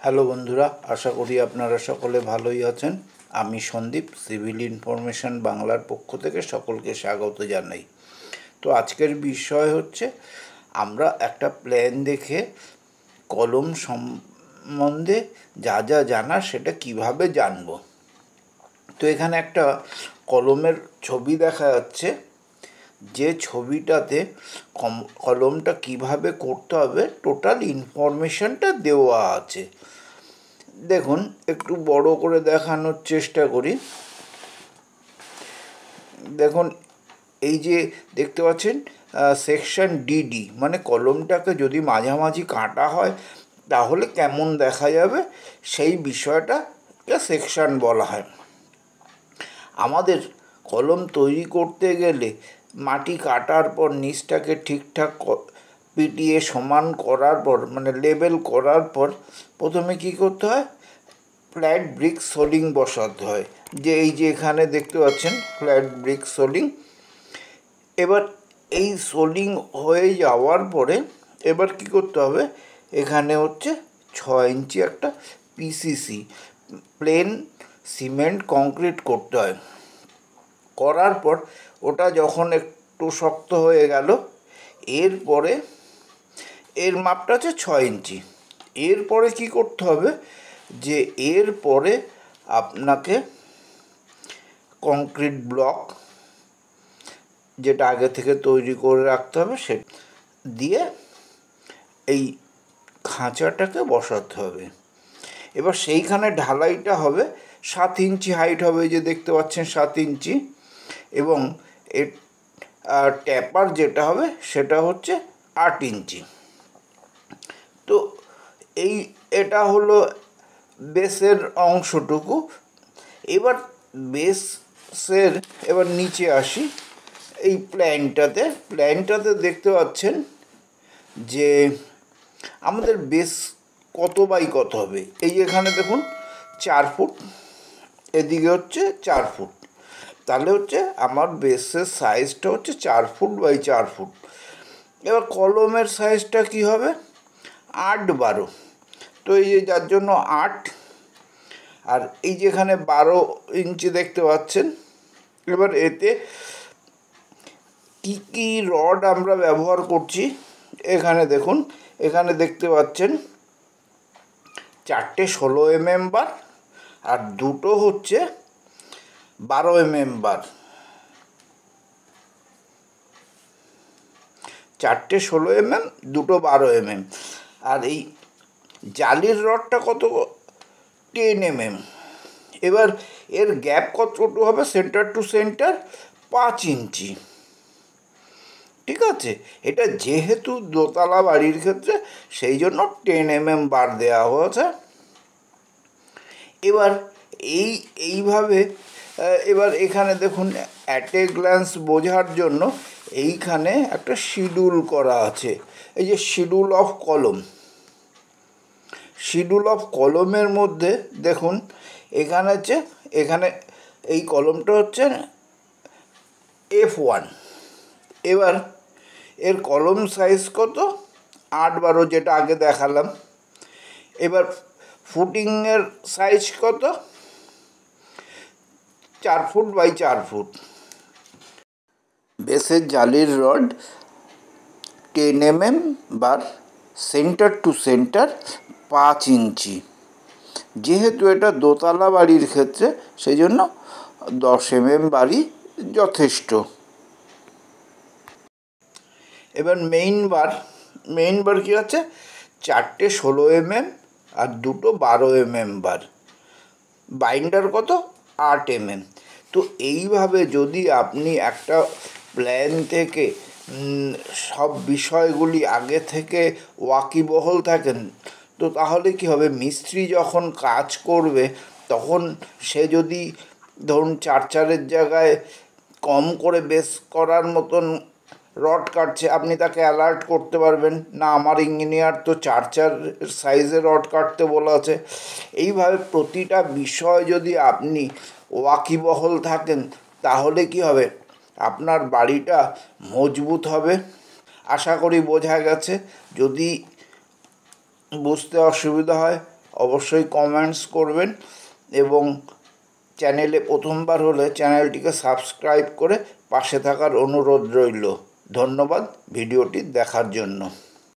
Hello বন্ধুরা, আশা করি আপনারা সকলে ভালোই আছেন। আমি সন্দীপ, সিভিল ইনফরমেশন বাংলার পক্ষ থেকে সকলকে স্বাগত জানাই। তো আজকের বিষয় হচ্ছে আমরা একটা প্ল্যান দেখে কলম সম্বন্ধে যা যা জানার সেটা কিভাবে জানব। তো এখানে একটা কলমের ছবি দেখা যাচ্ছে, যে ছবিটাতে কলমটা কিভাবে করতে হবে টোটাল ইনফরমেশনটা দেওয়া আছে। দেখুন, একটু বড় করে দেখানোর চেষ্টা করি। দেখুন, এই যে দেখতে পাচ্ছেন সেকশন ডিডি, মানে কলমটাকে যদি মাঝামাঝি কাটা হয় তাহলে কেমন দেখা যাবে সেই বিষয়টাকে সেকশন বলা হয়। আমাদের কলম তৈরি করতে গেলে মাটি কাটার পর নিচটাকে ঠিকঠাক পিটিয়ে সমান করার পর, মানে লেবেল করার পর, প্রথমে কি করতে হয়, ফ্ল্যাট ব্রিক সোলিং বসাতে হয়। যে এই যে এখানে দেখতে পাচ্ছেন ফ্ল্যাট ব্রিক সোলিং। এবার এই সোলিং হয়ে যাওয়ার পরে এবার কি করতে হবে, এখানে হচ্ছে 6 ইঞ্চি একটা পিসিসি প্লেন সিমেন্ট কংক্রিট করতে হয়। করার পর ওটা যখন একটু শক্ত হয়ে গেল, এরপরে এর মাপটা হচ্ছে 6 ইঞ্চি। এরপরে কি করতে হবে, যে এরপরে আপনাকে কংক্রিট ব্লক, যেটা আগে থেকে তৈরি করে রাখতে হবে, সে দিয়ে এই খাঁচাটাকে বসাতে হবে। এবার সেইখানে ঢালাইটা হবে 7 ইঞ্চি হাইট হবে, যে দেখতে পাচ্ছেন 7 ইঞ্চি, এবং এর ট্যাপার যেটা হবে সেটা হচ্ছে 8 ইঞ্চি। তো এটা হলো বেসের অংশটুকু। এবার এবার নিচে আসি। এই প্ল্যানটাতে দেখতে পাচ্ছেন যে আমাদের বেস কত বাই কত হবে। এই এখানে দেখুন 4 ফুট, এদিকে হচ্ছে 4 ফুট, তাহলে হচ্ছে আমার বেসের সাইজটা হচ্ছে 4 ফুট বাই 4 ফুট। এবার কলমের সাইজটা কি হবে, 8-12। তো এই যে যার জন্য 8, আর এই যেখানে 12 ইঞ্চি দেখতে পাচ্ছেন। এবার এতে কি কি রড আমরা ব্যবহার করছি, এখানে দেখুন, এখানে দেখতে পাচ্ছেন 4টে 16 mm বার, আর দুটো হচ্ছে 12 mm বার। 4টে 16 mm, দুটো 12 mm। আর এই জালির রডটা কত, 10 mm। এবার এর গ্যাপ কতটুকু হবে, সেন্টার টু সেন্টার 5 ইঞ্চি। ঠিক আছে, এটা যেহেতু দোতলা বাড়ির ক্ষেত্রে সেই জন্য 10 mm বার দেওয়া হয়েছে। এবার এইভাবে এবার এখানে দেখুন, অ্যাট এ গ্ল্যান্স বোঝার জন্য এইখানে একটা শিডিউল করা আছে। এই যে শিডিউল অফ কলমের মধ্যে দেখুন, এখানে এই কলমটা হচ্ছে F1। এবার এর কলম সাইজ কত, 8-12, যেটা আগে দেখালাম। এবার ফুটিংয়ের সাইজ কত, 4 ফুট বাই 4 ফুট। বেসের জালির rod 10 mm bar, centre to centre 5 inch. যেহেতু এটা দোতলা বাড়ির ক্ষেত্রে সেই জন্য 10 mm বারই যথেষ্ট। এবার মেইন বার কী আছে, 4টে 16 mm আর দুটো 12 mm বার। বাইন্ডার কত, 8 mm। তো এইভাবে যদি আপনি একটা প্ল্যান থেকে সব বিষয়গুলি আগে থেকে ওয়াকিবহল থাকেন, তো তাহলে কি হবে, মিস্ত্রি যখন কাজ করবে তখন সে যদি ধরুন 4-4-এর জায়গায় কম করে বেস করার মতন রড কাটছে, আপনি তাকে অ্যালার্ট করতে পারবেন না, আমার ইঞ্জিনিয়ার তো 4-4 সাইজের রড কাটতে বলা আছে। এইভাবে প্রতিটা বিষয় যদি আপনি ওয়াকিবহল থাকেন তাহলে কি হবে, আপনার বাড়িটা মজবুত হবে। আশা করি বোঝা গেছে। যদি বুঝতে অসুবিধা হয় অবশ্যই কমেন্টস করবেন এবং চ্যানেলে প্রথমবার হলে চ্যানেলটিকে সাবস্ক্রাইব করে পাশে থাকার অনুরোধ রইল। ধন্যবাদ ভিডিওটি দেখার জন্য।